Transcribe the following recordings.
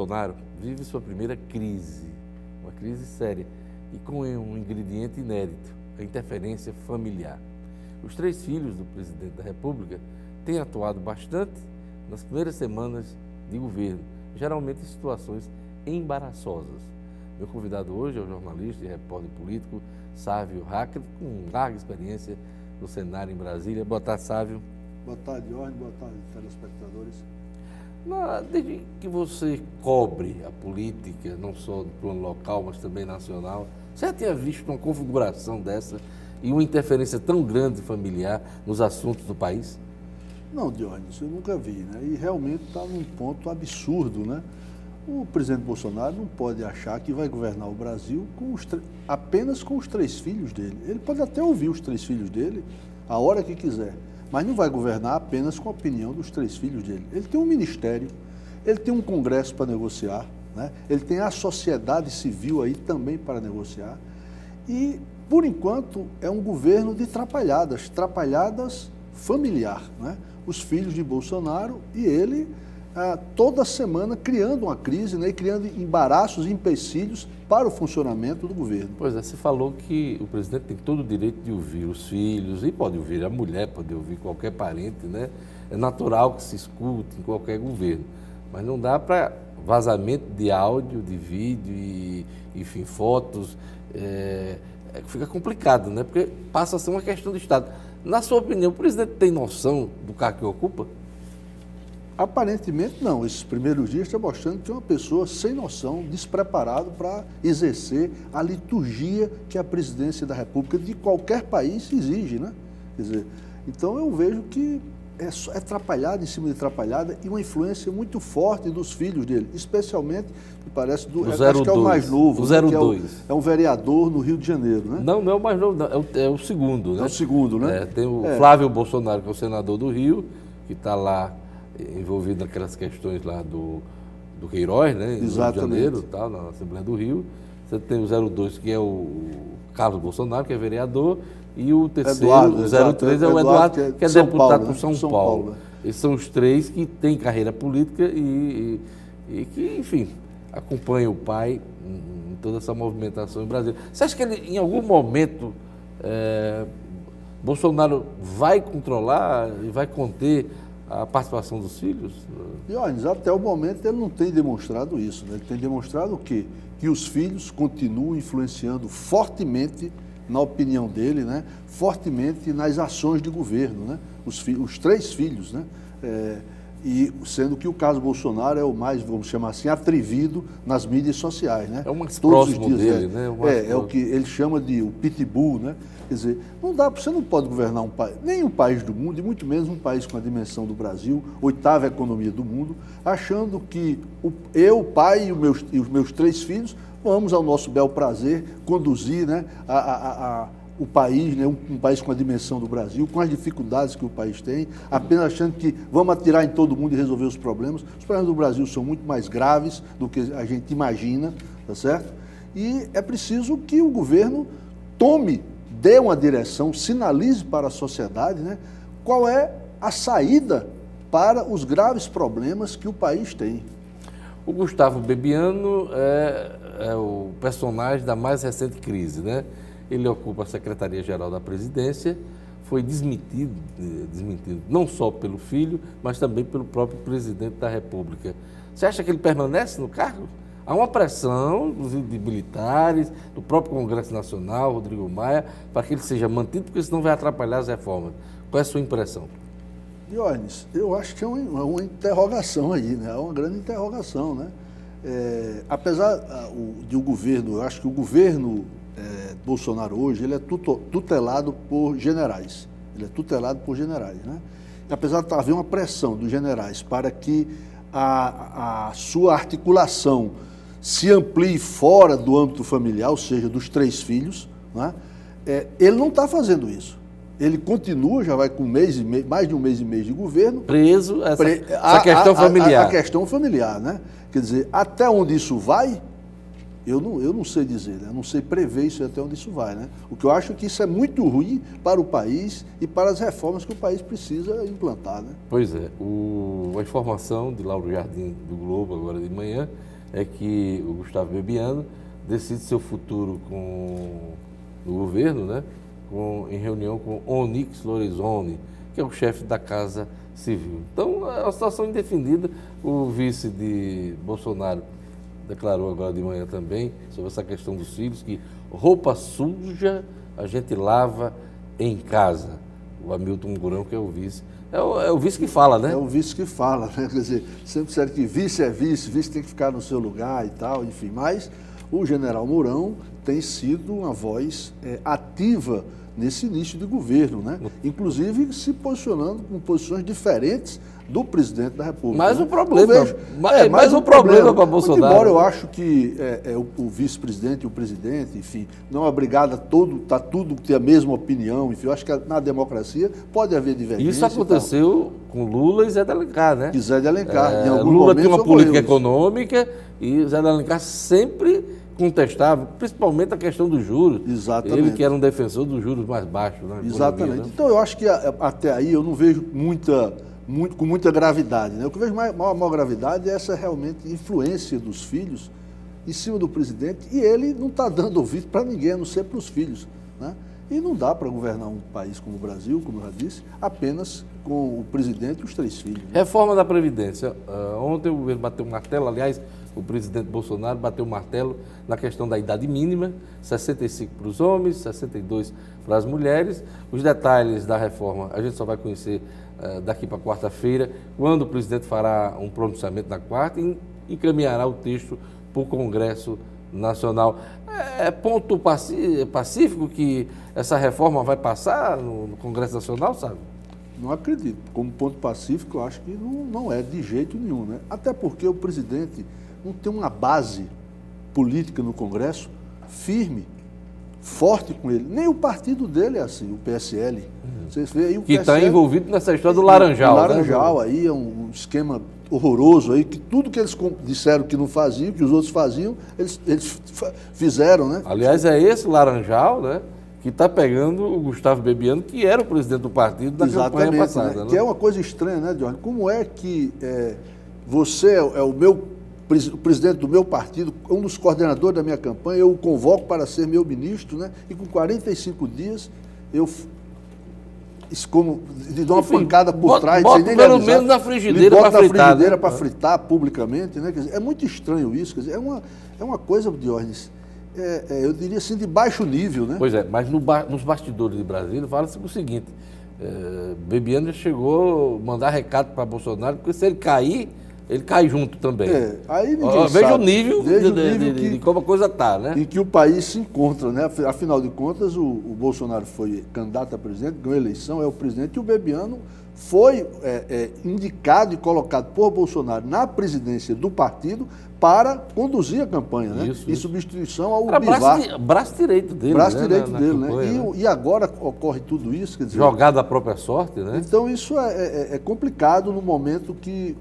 Bolsonaro vive sua primeira crise, uma crise séria, e com um ingrediente inédito, a interferência familiar. Os 3 filhos do presidente da República têm atuado bastante nas primeiras semanas de governo, geralmente em situações embaraçosas. Meu convidado hoje é o jornalista e repórter político Sávio Hackett, com larga experiência no cenário em Brasília. Boa tarde, Sávio. Boa tarde, Jorge. Boa tarde, telespectadores. Desde que você cobre a política, não só do plano local, mas também nacional, você já tinha visto uma configuração dessa e uma interferência tão grande familiar nos assuntos do país? Não, Dionísio, eu nunca vi, né? E realmente está num ponto absurdo, né? O presidente Bolsonaro não pode achar que vai governar o Brasil apenas com os 3 filhos dele. Ele pode até ouvir os 3 filhos dele a hora que quiser, mas não vai governar apenas com a opinião dos 3 filhos dele. Ele tem um ministério, ele tem um congresso para negociar, né? Ele tem a sociedade civil aí também para negociar. E, por enquanto, é um governo de trapalhadas familiar, né? Os filhos de Bolsonaro e ele, toda semana, criando uma crise, né? E criando embaraços e empecilhos para o funcionamento do governo. Pois é, você falou que o presidente tem todo o direito de ouvir os filhos, e pode ouvir a mulher, pode ouvir qualquer parente, né? É natural que se escute em qualquer governo, mas não dá para vazamento de áudio, de vídeo, e, enfim, fotos, fica complicado, né? Porque passa a ser uma questão de Estado. Na sua opinião, o presidente tem noção do cargo que ocupa? Aparentemente não. Esses primeiros dias estão mostrando que é uma pessoa sem noção, despreparado para exercer a liturgia que a presidência da República de qualquer país exige, né? Quer dizer, então eu vejo que é atrapalhada em cima de atrapalhada e uma influência muito forte dos filhos dele, especialmente, me parece, acho que é o mais novo, o 02. É um vereador no Rio de Janeiro, né? Não é o mais novo, não, é o segundo, né? É o segundo, né? Tem o Flávio Bolsonaro, que é o senador do Rio, que está lá envolvido naquelas questões lá do Queiroz, né? Exatamente. No Rio de Janeiro, tal, na Assembleia do Rio. Você tem o 02, que é o Carlos Bolsonaro, que é vereador, e o terceiro, Eduardo, o 03, é o Eduardo, que é deputado por São Paulo. Né? Esses são os 3 que têm carreira política e que, enfim, acompanham o pai em toda essa movimentação em Brasília. Você acha que ele, em algum momento, Bolsonaro vai controlar e vai conter a participação dos filhos? Dionísio, até o momento ele não tem demonstrado isso, né? Ele tem demonstrado o quê? Que os filhos continuam influenciando fortemente na opinião dele, né? Fortemente nas ações de governo, né? Os 3 filhos, né? E sendo que o caso Bolsonaro é o mais, vamos chamar assim, atrevido nas mídias sociais, né? É o mais Todos próximo os dias, dele, né? É o que ele chama de o pitbull, né? Quer dizer, você não pode governar um país, nem um país do mundo, e muito menos um país com a dimensão do Brasil, 8ª economia do mundo, achando que o pai e os meus 3 filhos vamos ao nosso bel prazer conduzir, né, o país, né, um país com a dimensão do Brasil, com as dificuldades que o país tem, apenas achando que vamos atirar em todo mundo e resolver os problemas. Os problemas do Brasil são muito mais graves do que a gente imagina, tá certo? E é preciso que o governo dê uma direção, sinalize para a sociedade, né, qual é a saída para os graves problemas que o país tem. O Gustavo Bebiano é o personagem da mais recente crise, né? Ele ocupa a Secretaria-Geral da Presidência, foi desmentido não só pelo filho, mas também pelo próprio presidente da República. Você acha que ele permanece no cargo? Há uma pressão de militares, do próprio Congresso Nacional, Rodrigo Maia, para que ele seja mantido, porque senão vai atrapalhar as reformas. Qual é a sua impressão? Dionísio, eu acho que é uma interrogação aí, né? É uma grande interrogação, né? Apesar de o governo, eu acho que o governo Bolsonaro hoje, ele é tutelado por generais. Ele é tutelado por generais, né? E apesar de haver uma pressão dos generais para que a sua articulação se amplie fora do âmbito familiar, ou seja, dos 3 filhos, né? Ele não está fazendo isso. Ele continua, já vai com mais de um mês e meio de governo. Preso essa questão familiar. A questão familiar, né? Quer dizer, até onde isso vai, eu não sei dizer, né? Eu não sei prever isso até onde isso vai, né? O que eu acho é que isso é muito ruim para o país e para as reformas que o país precisa implantar, né? Pois é. A informação de Lauro Jardim do Globo, agora de manhã, é que o Gustavo Bebiano decide seu futuro no governo, né? Em reunião com Onyx Lorenzoni, que é o chefe da Casa Civil. Então, é uma situação indefinida. O vice de Bolsonaro declarou agora de manhã também sobre essa questão dos filhos, que roupa suja a gente lava em casa. O Hamilton Mourão, que é o vice. É o vice que fala, né? É o vice que fala, né? Quer dizer, sempre disseram que vice é vice, vice tem que ficar no seu lugar e tal, enfim. Mas o general Mourão tem sido uma voz ativa nesse início de governo, né? Inclusive se posicionando com posições diferentes do presidente da República. Mas né? o problema, mais um problema para Bolsonaro. Muito embora eu acho que o vice-presidente e o presidente, enfim, não é obrigado a tudo ter a mesma opinião, enfim, eu acho que na democracia pode haver divergência. Isso aconteceu com Lula e Zé de Alencar, né? E Zé de Alencar. Em alguns Lula tinha uma política isso. econômica e Zé de Alencar sempre contestava, principalmente a questão dos juros. Exatamente. Ele que era um defensor dos juros mais baixos. Né? Exatamente. Economia, né? Então eu acho que até aí eu não vejo com muita gravidade. Né? O que eu vejo maior gravidade é essa realmente influência dos filhos em cima do presidente e ele não está dando ouvido para ninguém, a não ser para os filhos. Né? E não dá para governar um país como o Brasil, como eu já disse, apenas com o presidente e os 3 filhos. Né? Reforma da Previdência. Ontem o governo bateu um martelo, aliás, o presidente Bolsonaro bateu um martelo na questão da idade mínima, 65 para os homens, 62 para as mulheres. Os detalhes da reforma a gente só vai conhecer daqui para quarta-feira, quando o presidente fará um pronunciamento na quarta e encaminhará o texto para o Congresso Nacional. É ponto pacífico que essa reforma vai passar no Congresso Nacional, sabe? Não acredito. Como ponto pacífico, eu acho que não é de jeito nenhum. Né? Até porque o presidente não tem uma base política no Congresso firme, forte com ele. Nem o partido dele é assim, o PSL. Vocês veem aí o que está PSL, envolvido nessa história do Laranjal. O Laranjal, né? Aí é um esquema horroroso aí, que tudo que eles disseram que não faziam, que os outros faziam, eles fizeram, né? Aliás, é esse Laranjal, né? Que está pegando o Gustavo Bebiano, que era o presidente do partido da campanha passada. Né? Que é uma coisa estranha, né, Jorge? Como é que você é o presidente do meu partido, um dos coordenadores da minha campanha, eu o convoco para ser meu ministro, né? E com 45 dias eu lhe dou uma pancada por trás, sem nem pelo menos na frigideira para fritar. Frigideira para fritar publicamente, né? Quer dizer, é muito estranho isso, quer dizer, é uma coisa, Diógenes, eu diria assim, de baixo nível, né? Pois é, mas nos bastidores de Brasília fala-se o seguinte, Bebiano já chegou a mandar recado para Bolsonaro, porque se ele cair, ele cai junto também. Aí ninguém veja sabe. O nível de como a coisa está, né? Em que o país se encontra, né? Afinal de contas, o Bolsonaro foi candidato a presidente, ganhou a eleição, é o presidente, e o Bebiano foi indicado e colocado por Bolsonaro na presidência do partido para conduzir a campanha, né? Em substituição ao Bivar. Braço direito dele, braço direito dele, campanha, né? E agora ocorre tudo isso, quer dizer... Jogado à própria sorte, né? Então isso é complicado no momento que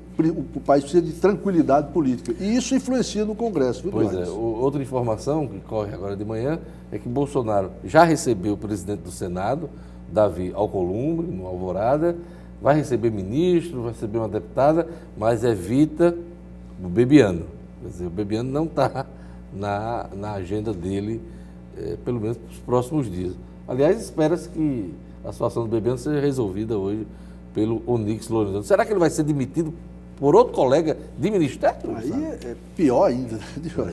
o país precisa de tranquilidade política. E isso influencia no Congresso, viu, Pois é. Outra informação que corre agora de manhã é que Bolsonaro já recebeu o presidente do Senado, Davi Alcolumbre, no Alvorada, vai receber ministro, vai receber uma deputada, mas evita o Bebiano. Quer dizer, o Bebiano não está na agenda dele, pelo menos nos próximos dias. Aliás, espera-se que a situação do Bebiano seja resolvida hoje pelo Onyx Lorenzoni. Será que ele vai ser demitido por outro colega de ministério? Aí é pior ainda, né?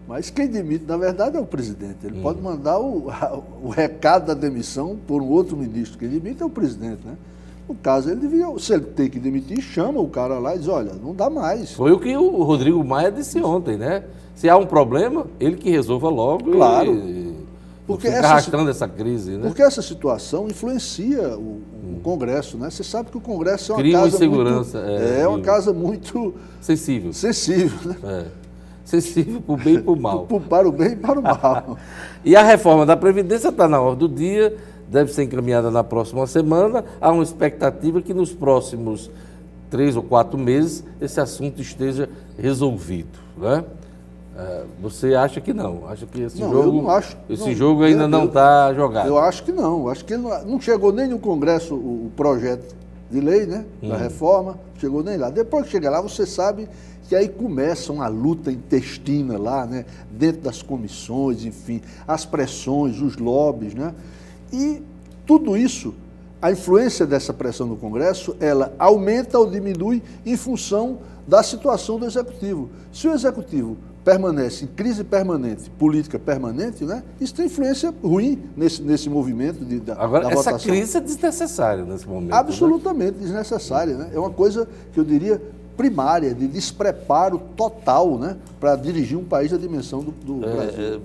Mas quem demite, na verdade, é o presidente. Ele pode mandar o recado da demissão por um outro ministro. Quem demite é o presidente, né? No caso, ele devia, se ele tem que demitir, chama o cara lá e diz, olha, não dá mais. Foi o que o Rodrigo Maia disse ontem, né? Se há um problema, ele que resolva logo. Claro. Porque arrastando essa crise, né? Porque essa situação influencia o Congresso, né? Você sabe que o Congresso é uma Crime casa e segurança, muito... uma casa muito... Sensível. Né? Sensível para o bem e para o mal. Para o bem e para o mal. E a reforma da Previdência está na ordem do dia, deve ser encaminhada na próxima semana. Há uma expectativa que nos próximos 3 ou 4 meses esse assunto esteja resolvido, né? Você acha que não? Acha que esse jogo, eu não acho, jogo ainda não está jogado? Eu acho que não. Acho que ele não chegou nem no Congresso o projeto de lei, né? Da reforma, chegou nem lá. Depois que chega lá, você sabe que aí começa uma luta intestina lá, né? Dentro das comissões, enfim, as pressões, os lobbies, né? E tudo isso, a influência dessa pressão no Congresso, ela aumenta ou diminui em função da situação do Executivo. Se o Executivo permanece em crise permanente, política permanente, né? Isso tem influência ruim nesse movimento Agora, da essa votação. crise é desnecessária nesse momento. Absolutamente desnecessária, né? É uma coisa que eu diria primária, de despreparo total, né? Para dirigir um país da dimensão do Brasil.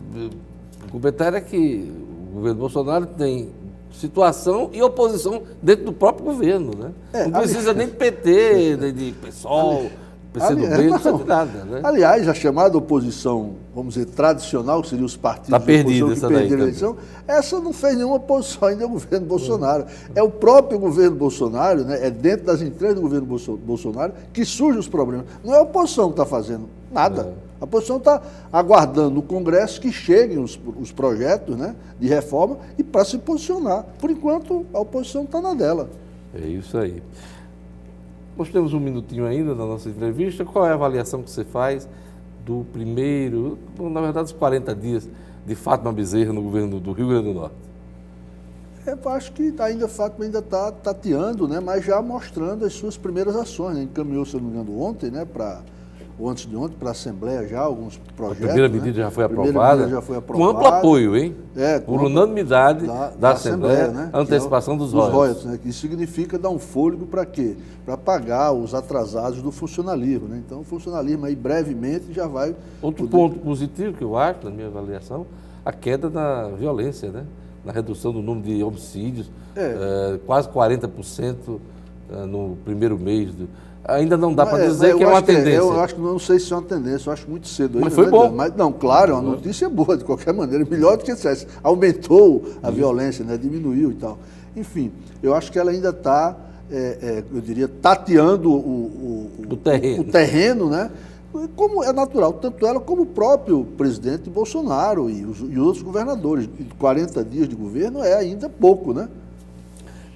O comentário é que o governo Bolsonaro tem situação e oposição dentro do próprio governo, né? Não precisa nem de PT, nem de PSOL, PCdoB, não precisa de nada, né? Aliás, a chamada oposição, vamos dizer, tradicional, que seriam os partidos Tá perdida essa que daí perderam a eleição, essa não fez nenhuma oposição ainda ao governo Bolsonaro. É o próprio governo Bolsonaro, né? É dentro das entranhas do governo Bolsonaro que surgem os problemas. Não é a oposição que está fazendo nada. A oposição está aguardando no Congresso que cheguem os projetos, né, de reforma e para se posicionar. Por enquanto, a oposição está na dela. É isso aí. Nós temos um minutinho ainda na nossa entrevista. Qual é a avaliação que você faz do primeiro, na verdade, os 40 dias de Fátima Bezerra no governo do Rio Grande do Norte? Eu acho que a Fátima ainda está tateando, né, mas já mostrando as suas primeiras ações. Né? Encaminhou, se eu não me engano, ontem, né, ou antes de ontem, para a Assembleia já, alguns projetos. A primeira medida, né? já foi A primeira aprovada. medida já foi aprovada. Com amplo apoio, hein? Por unanimidade da Assembleia, né? a antecipação dos royalties. Né? Isso significa dar um fôlego para quê? Para pagar os atrasados do funcionalismo. Né? Então, o funcionalismo aí brevemente já vai... Outro ponto positivo que eu acho, na minha avaliação, a queda da violência, né? Na redução do número de homicídios, quase 40% no primeiro mês. Ainda não dá para dizer que é uma tendência. Eu acho que não sei se é uma tendência, eu acho muito cedo. Mas foi bom. Mas, não, claro, é uma notícia boa, de qualquer maneira, melhor do que se aumentou a violência, né, diminuiu e tal. Enfim, eu acho que ela ainda está, eu diria, tateando o terreno, né? Como é natural, tanto ela como o próprio presidente Bolsonaro e outros governadores. 40 dias de governo é ainda pouco, né?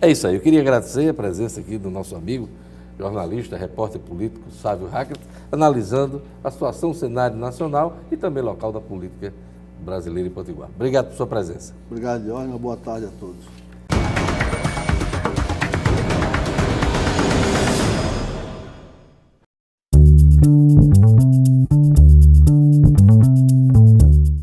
É isso aí. Eu queria agradecer a presença aqui do nosso amigo, jornalista, repórter político, Sávio Hackett, analisando a situação, o cenário nacional e também local da política brasileira em Potiguar. Obrigado por sua presença. Obrigado, Jorge. Uma boa tarde a todos.